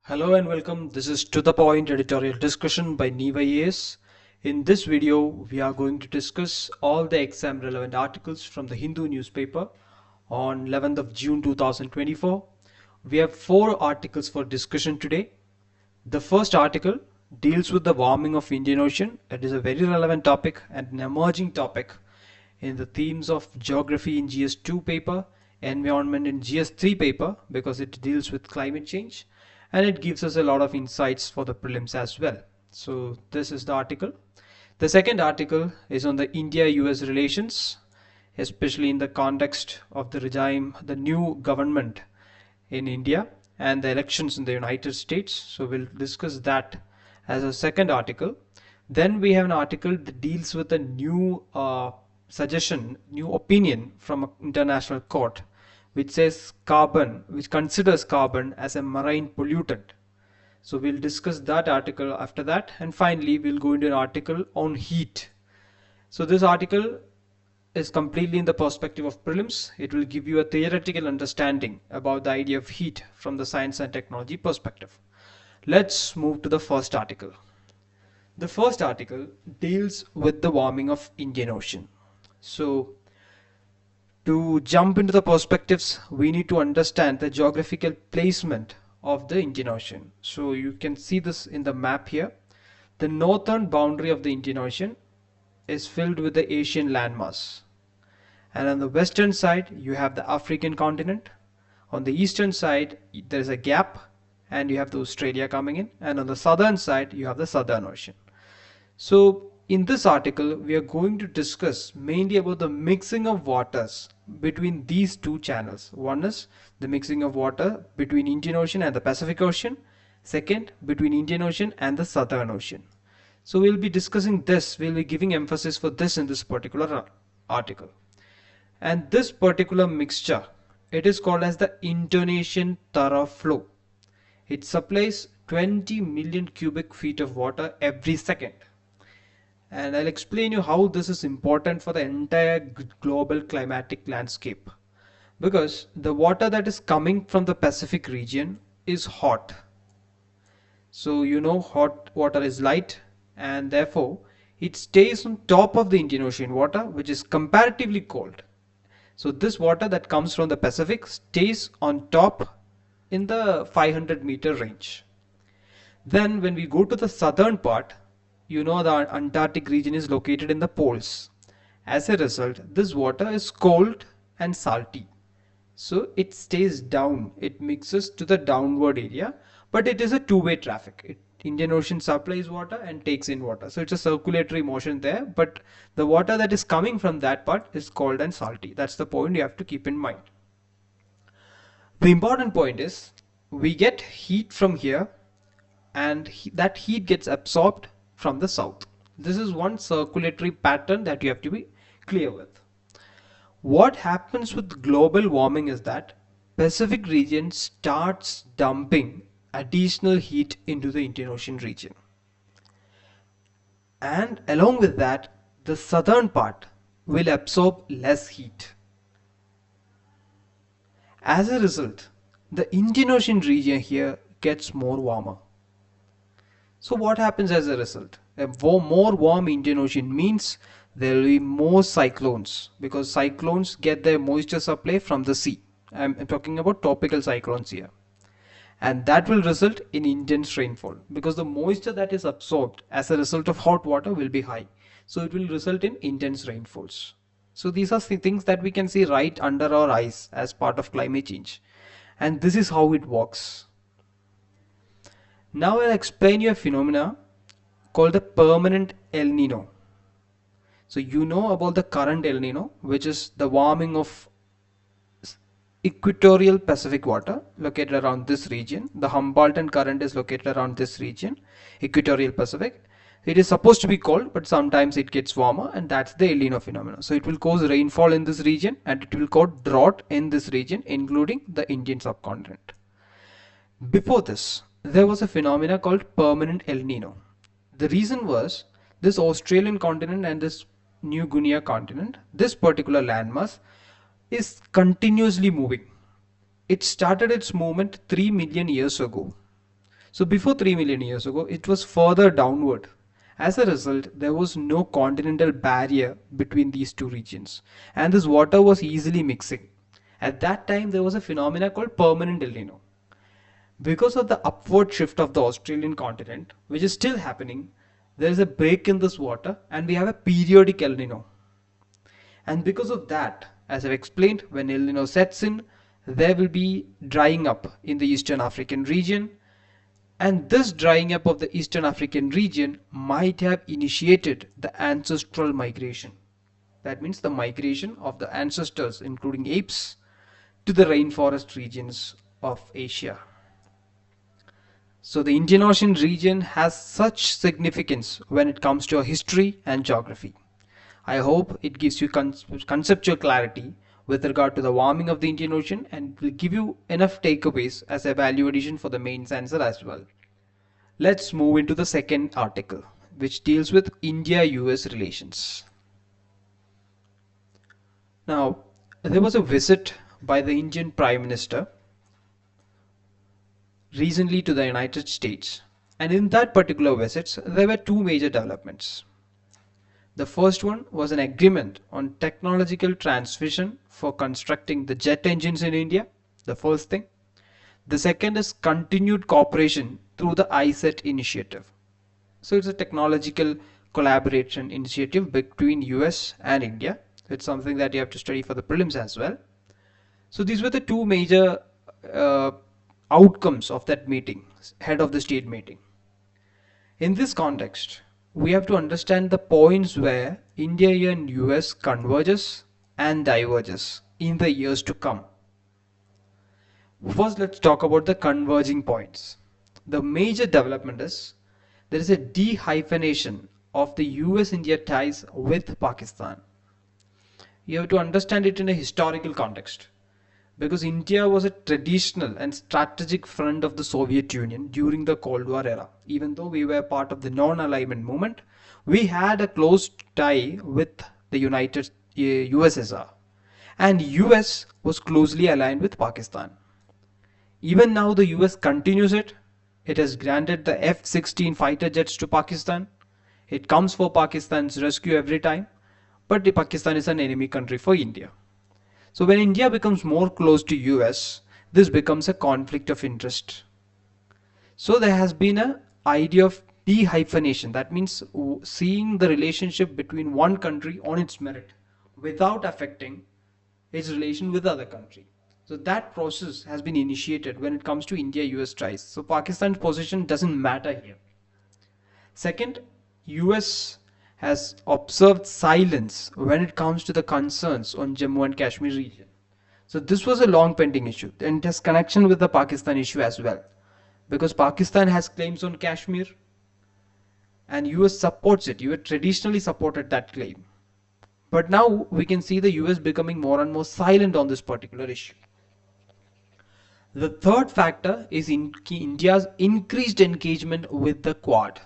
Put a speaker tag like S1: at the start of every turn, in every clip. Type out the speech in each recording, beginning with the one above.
S1: Hello and welcome. This is To the Point editorial discussion by Neva ES. In this video, we are going to discuss all the exam relevant articles from the Hindu newspaper on 11th of June 2024. We have four articles for discussion today. The first article deals with the warming of Indian Ocean. It is a very relevant topic and an emerging topic in the themes of geography in GS2 paper, environment in GS3 paper because it deals with climate change and it gives us a lot of insights for the prelims as well. So this is the article. The second article is on the India-US relations, especially in the context of the regime, the new government in India and the elections in the United States. So we'll discuss that as a second article. Then we have an article that deals with a new suggestion, new opinion from an international court, which says which considers carbon as a marine pollutant. So we'll discuss that article after that. And finally, we'll go into an article on heat. So this article is completely in the perspective of prelims. It will give you a theoretical understanding about the idea of heat from the science and technology perspective. Let's move to the first article. The first article deals with the warming of Indian Ocean. So to jump into the perspectives, we need to understand the geographical placement of the Indian Ocean. So you can see this in the map here. The northern boundary of the Indian Ocean is filled with the Asian landmass. And on the western side, you have the African continent. On the eastern side, there is a gap and you have the Australia coming in. And on the southern side, you have the Southern Ocean. So in this article, we are going to discuss mainly about the mixing of waters between these two channels. One is the mixing of water between Indian Ocean and the Pacific Ocean. Second, between Indian Ocean and the Southern Ocean. So we'll be discussing this, we'll be giving emphasis for this in this particular article. And this particular mixture, it is called as the Indonesian Thorough Flow. It supplies 20 million cubic feet of water every second. And I'll explain you how this is important for the entire global climatic landscape. Because the water that is coming from the Pacific region is hot. So you know hot water is light and therefore it stays on top of the Indian Ocean water, which is comparatively cold. So this water that comes from the Pacific stays on top in the 500-meter range. Then when we go to the southern part, you know the Antarctic region is located in the poles. As a result, this water is cold and salty. So it stays down, it mixes to the downward area, but it is a two-way traffic. Indian Ocean supplies water and takes in water. So it's a circulatory motion there, but the water that is coming from that part is cold and salty. That's the point you have to keep in mind. The important point is we get heat from here and that heat gets absorbed from the south. This is one circulatory pattern that you have to be clear with. What happens with global warming is that Pacific region starts dumping additional heat into the Indian Ocean region. And along with that, the southern part will absorb less heat. As a result, the Indian Ocean region here gets more warmer. So what happens as a result? A more warm Indian Ocean means there will be more cyclones because cyclones get their moisture supply from the sea. I'm talking about tropical cyclones here. And that will result in intense rainfall because the moisture that is absorbed as a result of hot water will be high. So it will result in intense rainfalls. So these are the things that we can see right under our eyes as part of climate change. And this is how it works. Now I'll explain you a phenomena called the permanent El Nino. So you know about the current El Nino, which is the warming of equatorial Pacific water located around this region. The Humboldt current is located around this region, equatorial Pacific. It is supposed to be cold, but sometimes it gets warmer, and that's the El Nino phenomenon. So it will cause rainfall in this region and it will cause drought in this region, including the Indian subcontinent. Before this, there was a phenomena called permanent El Nino. The reason was this Australian continent and this New Guinea continent, this particular landmass is continuously moving. It started its movement 3 million years ago. So before 3 million years ago, it was further downward. As a result, there was no continental barrier between these two regions, and this water was easily mixing. At that time, there was a phenomena called permanent El Nino. Because of the upward shift of the Australian continent, which is still happening, there is a break in this water and we have a periodic El Nino. And because of that, as I've explained, when El Nino sets in, there will be drying up in the Eastern African region. And this drying up of the Eastern African region might have initiated the ancestral migration. That means the migration of the ancestors, including apes, to the rainforest regions of Asia. So the Indian Ocean region has such significance when it comes to our history and geography. I hope it gives you conceptual clarity with regard to the warming of the Indian Ocean and will give you enough takeaways as a value addition for the main answer as well. Let's move into the second article, which deals with India-US relations. Now, there was a visit by the Indian Prime Minister recently to the United States, and in that particular visit, there were two major developments. The first one was an agreement on technological transmission for constructing the jet engines in India, the first thing. The second is continued cooperation through the ISET initiative. So it's a technological collaboration initiative between US and India. It's something that you have to study for the prelims as well. So these were the two major outcomes of that meeting, head of the state meeting. In this context, we have to understand the points where India and US converges and diverges in the years to come. First, let's talk about the converging points. The major development is there is a de-hyphenation of the US-India ties with Pakistan. You have to understand it in a historical context, because India was a traditional and strategic friend of the Soviet Union during the Cold War era. Even though we were part of the non-alignment movement, we had a close tie with the United USSR, and US was closely aligned with Pakistan. Even now the US continues it. It has granted the F-16 fighter jets to Pakistan. It comes for Pakistan's rescue every time, but Pakistan is an enemy country for India. So when India becomes more close to US, this becomes a conflict of interest. So there has been an idea of de-hyphenation. That means seeing the relationship between one country on its merit without affecting its relation with the other country. So that process has been initiated when it comes to India-US ties. So Pakistan's position doesn't matter here. Second, US has observed silence when it comes to the concerns on Jammu and Kashmir region. So this was a long pending issue, and it has connection with the Pakistan issue as well, because Pakistan has claims on Kashmir and US supports it. US traditionally supported that claim, but now we can see the US becoming more and more silent on this particular issue. The third factor is India's increased engagement with the Quad.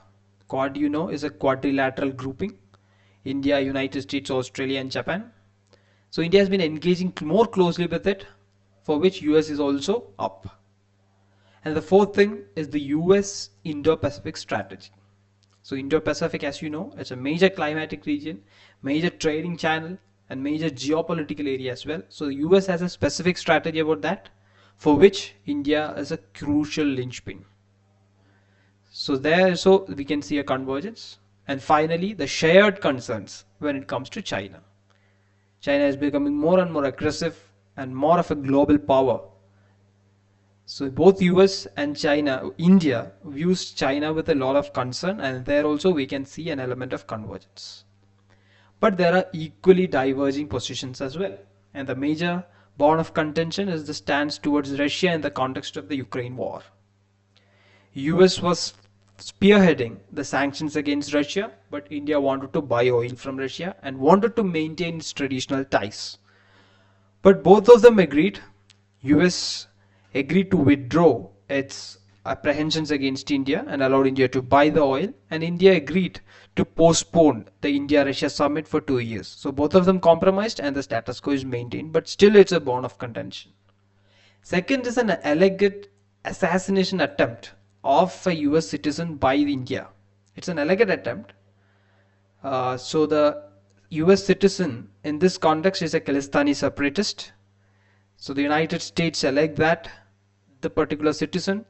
S1: Quad, you know, is a quadrilateral grouping. India, United States, Australia and Japan. So India has been engaging more closely with it, for which US is also up. And the fourth thing is the US Indo-Pacific strategy. So Indo-Pacific, as you know, is a major climatic region, major trading channel and major geopolitical area as well. So the US has a specific strategy about that, for which India is a crucial linchpin. So there also we can see a convergence. And finally, the shared concerns when it comes to China. China is becoming more and more aggressive and more of a global power. So both US and China, India views China with a lot of concern, and there also we can see an element of convergence. But there are equally diverging positions as well. And the major bone of contention is the stance towards Russia in the context of the Ukraine war. US was spearheading the sanctions against Russia, but India wanted to buy oil from Russia and wanted to maintain its traditional ties. But both of them agreed. US agreed to withdraw its apprehensions against India and allowed India to buy the oil, and India agreed to postpone the India-Russia summit for 2 years. So both of them compromised and the status quo is maintained, but still it's a bone of contention. Second is an alleged assassination attempt of a US citizen by India. It's an elegant attempt. So the US citizen in this context is a Khalistani separatist. So the United States elect that the particular citizen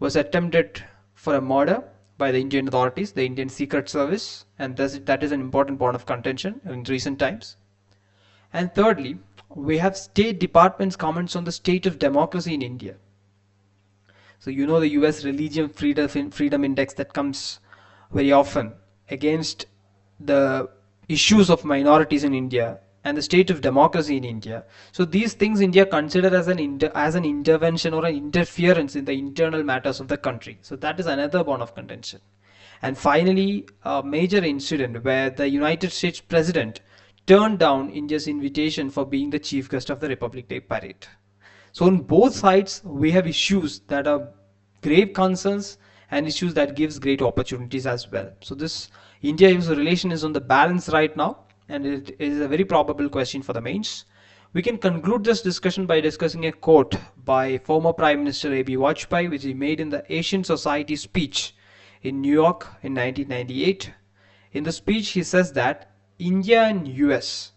S1: was attempted for a murder by the Indian authorities, the Indian Secret Service, and that is an important point of contention in recent times. And thirdly, we have State Department's comments on the state of democracy in India. So you know the US Religion Freedom Index that comes very often against the issues of minorities in India and the state of democracy in India. So these things India consider as an intervention or an interference in the internal matters of the country. So that is another bone of contention. And finally, a major incident where the United States President turned down India's invitation for being the chief guest of the Republic Day parade. So on both sides, we have issues that are grave concerns and issues that gives great opportunities as well. So this India-US relation is on the balance right now, and it is a very probable question for the mains. We can conclude this discussion by discussing a quote by former Prime Minister A.B. Vajpayee, which he made in the Asian Society speech in New York in 1998. In the speech, he says that India and US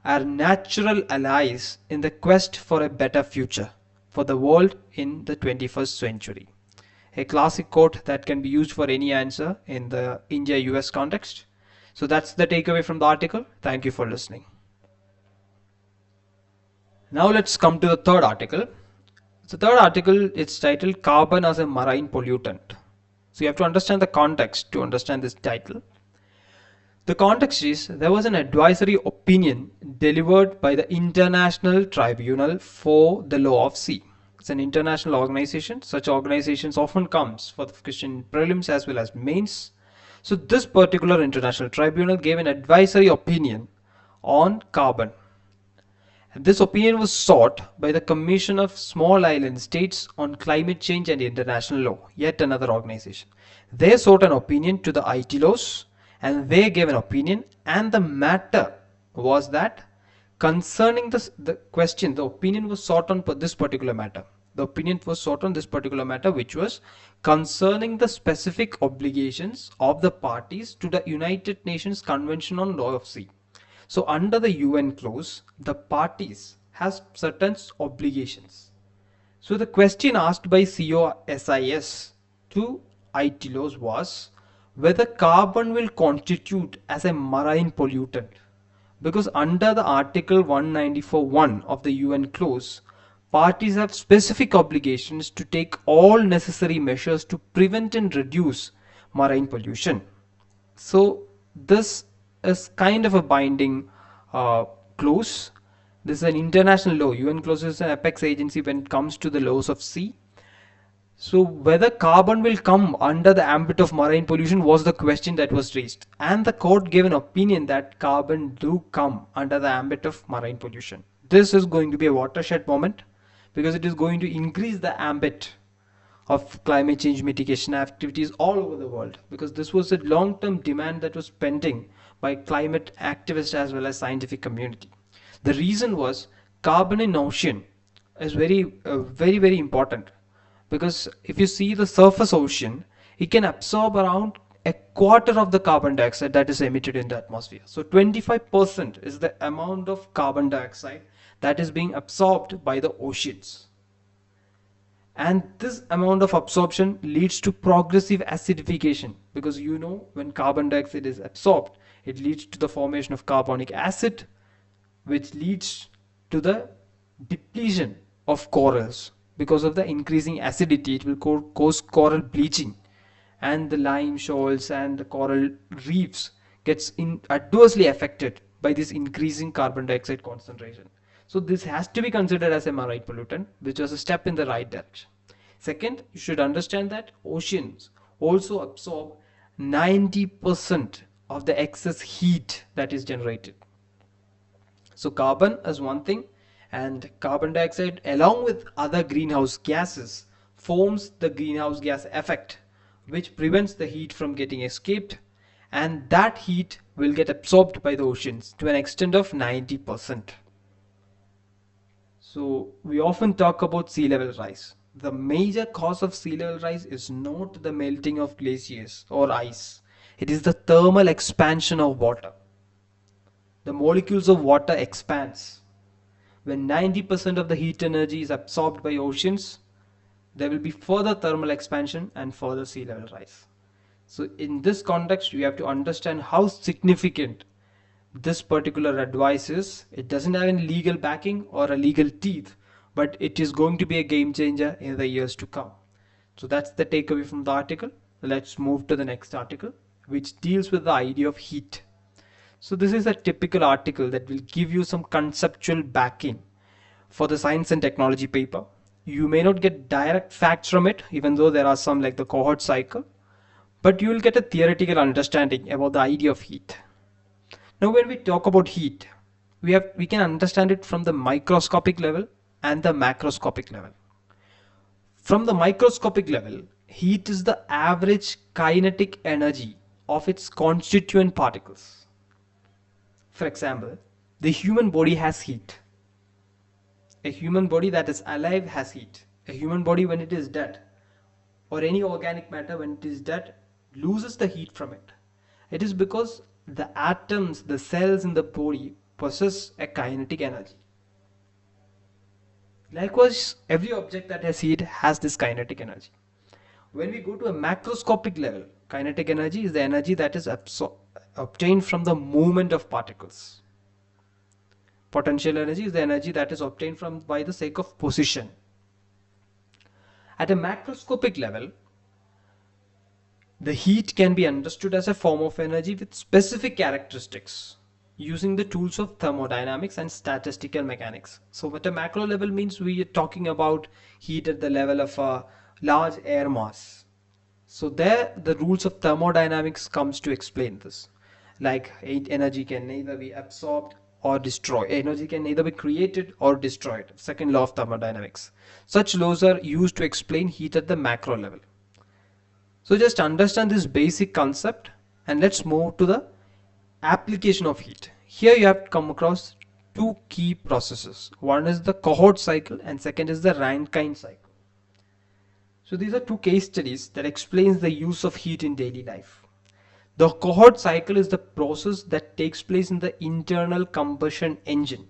S1: are natural allies in the quest for a better future for the world in the 21st century. A classic quote that can be used for any answer in the India-US context. So that's the takeaway from the article. Thank you for listening. Now let's come to the third article. The third article is titled Carbon as a Marine Pollutant. So you have to understand the context to understand this title. The context is there was an advisory opinion delivered by the International Tribunal for the Law of Sea. It's an international organization. Such organizations often comes for the question prelims as well as mains. So this particular international tribunal gave an advisory opinion on carbon. And this opinion was sought by the Commission of Small Island States on Climate Change and International Law, yet another organization. They sought an opinion to the ITLOs and they gave an opinion, and the matter was that concerning the question, the opinion was sought on this particular matter. The opinion was sought on this particular matter, which was concerning the specific obligations of the parties to the United Nations Convention on Law of Sea. So under the UN clause, the parties has certain obligations. So the question asked by COSIS to ITLOs was whether carbon will constitute as a marine pollutant, because under the Article 194.1 of the UN clause, parties have specific obligations to take all necessary measures to prevent and reduce marine pollution. So this is kind of a binding clause. This is an international law. UN clause is an apex agency when it comes to the laws of sea. So whether carbon will come under the ambit of marine pollution was the question that was raised. And the court gave an opinion that carbon do come under the ambit of marine pollution. This is going to be a watershed moment because it is going to increase the ambit of climate change mitigation activities all over the world, because this was a long-term demand that was pending by climate activists as well as scientific community. The reason was carbon in ocean is very important, because if you see the surface ocean, it can absorb around a quarter of the carbon dioxide that is emitted in the atmosphere. So 25% is the amount of carbon dioxide that is being absorbed by the oceans. And this amount of absorption leads to progressive acidification, because you know when carbon dioxide is absorbed, it leads to the formation of carbonic acid, which leads to the depletion of corals. Because of the increasing acidity, it will cause coral bleaching, and the lime shoals and the coral reefs gets adversely affected by this increasing carbon dioxide concentration. So this has to be considered as a marine pollutant, which was a step in the right direction. Second, you should understand that oceans also absorb 90% of the excess heat that is generated. So carbon is one thing, and carbon dioxide along with other greenhouse gases forms the greenhouse gas effect, which prevents the heat from getting escaped, and that heat will get absorbed by the oceans to an extent of 90%. So we often talk about sea level rise, the major cause of sea level rise is not the melting of glaciers or ice. It is the thermal expansion of water. The molecules of water expands. When 90% of the heat energy is absorbed by oceans, there will be further thermal expansion and further sea level rise. So in this context, you have to understand how significant this particular advice is. It doesn't have any legal backing or a legal teeth, but it is going to be a game changer in the years to come. So that's the takeaway from the article. Let's move to the next article, which deals with the idea of heat. So this is a typical article that will give you some conceptual backing for the science and technology paper. You may not get direct facts from it, even though there are some like the cohort cycle, but you will get a theoretical understanding about the idea of heat. Now when we talk about heat, we can understand it from the microscopic level and the macroscopic level. From the microscopic level, heat is the average kinetic energy of its constituent particles. For example, the human body has heat. A human body that is alive has heat. A human body when it is dead, or any organic matter when it is dead, loses the heat from it. It is because the atoms, the cells in the body possess a kinetic energy. Likewise, every object that has heat has this kinetic energy. When we go to a macroscopic level, kinetic energy is the energy that is obtained from the movement of particles. Potential energy is the energy that is obtained from by the sake of position. At a macroscopic level, the heat can be understood as a form of energy with specific characteristics using the tools of thermodynamics and statistical mechanics. So at a macro level means we are talking about heat at the level of a large air mass. So there the rules of thermodynamics comes to explain this. Like energy can neither be absorbed or destroyed. Energy can neither be created or destroyed. Second law of thermodynamics. Such laws are used to explain heat at the macro level. So just understand this basic concept and let's move to the application of heat. Here you have to come across two key processes. One is the cohort cycle and second is the Rankine cycle. So these are two case studies that explains the use of heat in daily life. The cohort cycle is the process that takes place in the internal combustion engine.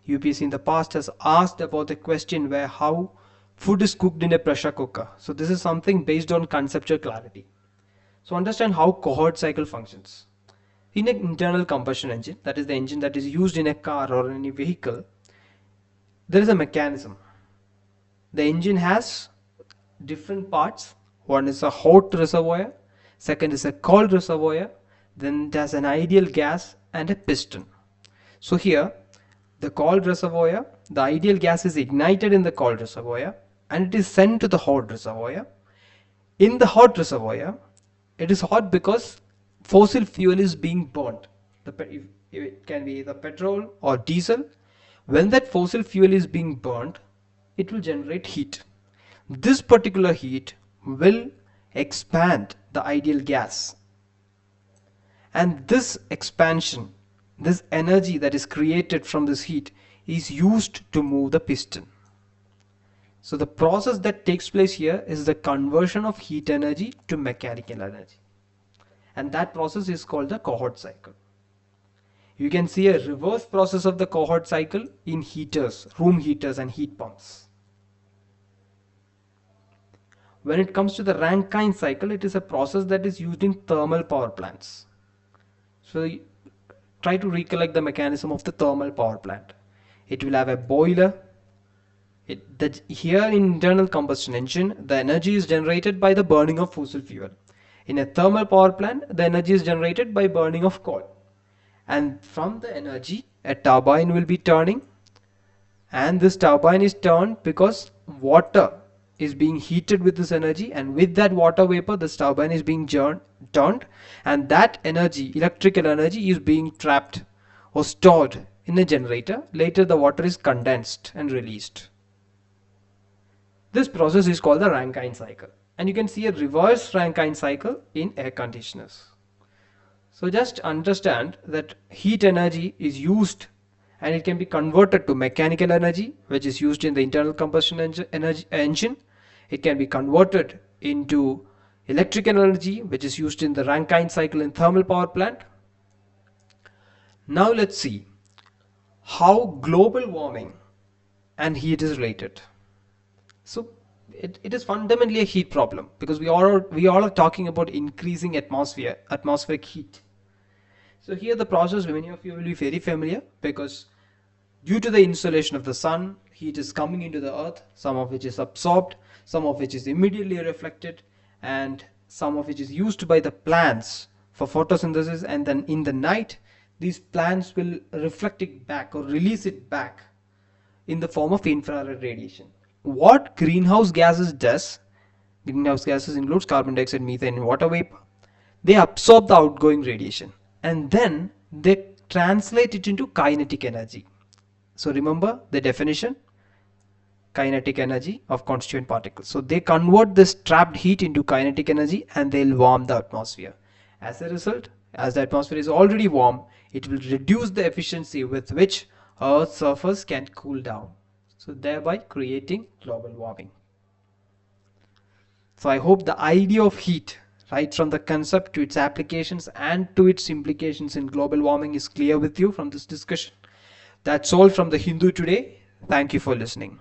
S1: UPSC in the past has asked about the question where how food is cooked in a pressure cooker. So this is something based on conceptual clarity. So understand how cohort cycle functions. In an internal combustion engine, that is the engine that is used in a car or any vehicle, there is a mechanism. The engine has different parts. One is a hot reservoir, second is a cold reservoir, then there's an ideal gas and a piston. So here, the cold reservoir, the ideal gas is ignited in the cold reservoir and it is sent to the hot reservoir. In the hot reservoir, it is hot because fossil fuel is being burnt. It can be either petrol or diesel. When that fossil fuel is being burnt, it will generate heat. This particular heat will expand the ideal gas. And this expansion, this energy that is created from this heat is used to move the piston. So the process that takes place here is the conversion of heat energy to mechanical energy. And that process is called the cohort cycle. You can see a reverse process of the cohort cycle in heaters, room heaters and heat pumps. When it comes to the Rankine cycle, it is a process that is used in thermal power plants. So try to recollect the mechanism of the thermal power plant. It will have a boiler. Here in internal combustion engine, the energy is generated by the burning of fossil fuel. In a thermal power plant, the energy is generated by burning of coal. And from the energy, a turbine will be turning. And this turbine is turned because water is being heated with this energy, and with that water vapor, this turbine is being turned. And that energy, electrical energy, is being trapped or stored in a generator. Later, the water is condensed and released. This process is called the Rankine cycle. And you can see a reverse Rankine cycle in air conditioners. So just understand that heat energy is used and it can be converted to mechanical energy, which is used in the internal combustion engine. It can be converted into electrical energy, which is used in the Rankine cycle in thermal power plant. Now let's see how global warming and heat is related. So it is fundamentally a heat problem because we all are talking about increasing atmospheric heat. So here the process many of you will be very familiar because due to the insolation of the sun, heat is coming into the earth, some of which is absorbed, some of which is immediately reflected, and some of which is used by the plants for photosynthesis, and then in the night these plants will reflect it back or release it back in the form of infrared radiation. What greenhouse gases does, greenhouse gases includes carbon dioxide, methane, and water vapor. They absorb the outgoing radiation and then they translate it into kinetic energy. So remember the definition, kinetic energy of constituent particles. So they convert this trapped heat into kinetic energy and they'll warm the atmosphere. As a result, as the atmosphere is already warm, it will reduce the efficiency with which Earth's surface can cool down. So thereby creating global warming. So I hope the idea of heat, right from the concept to its applications and to its implications in global warming, is clear with you from this discussion. That's all from the Hindu today. Thank you for listening.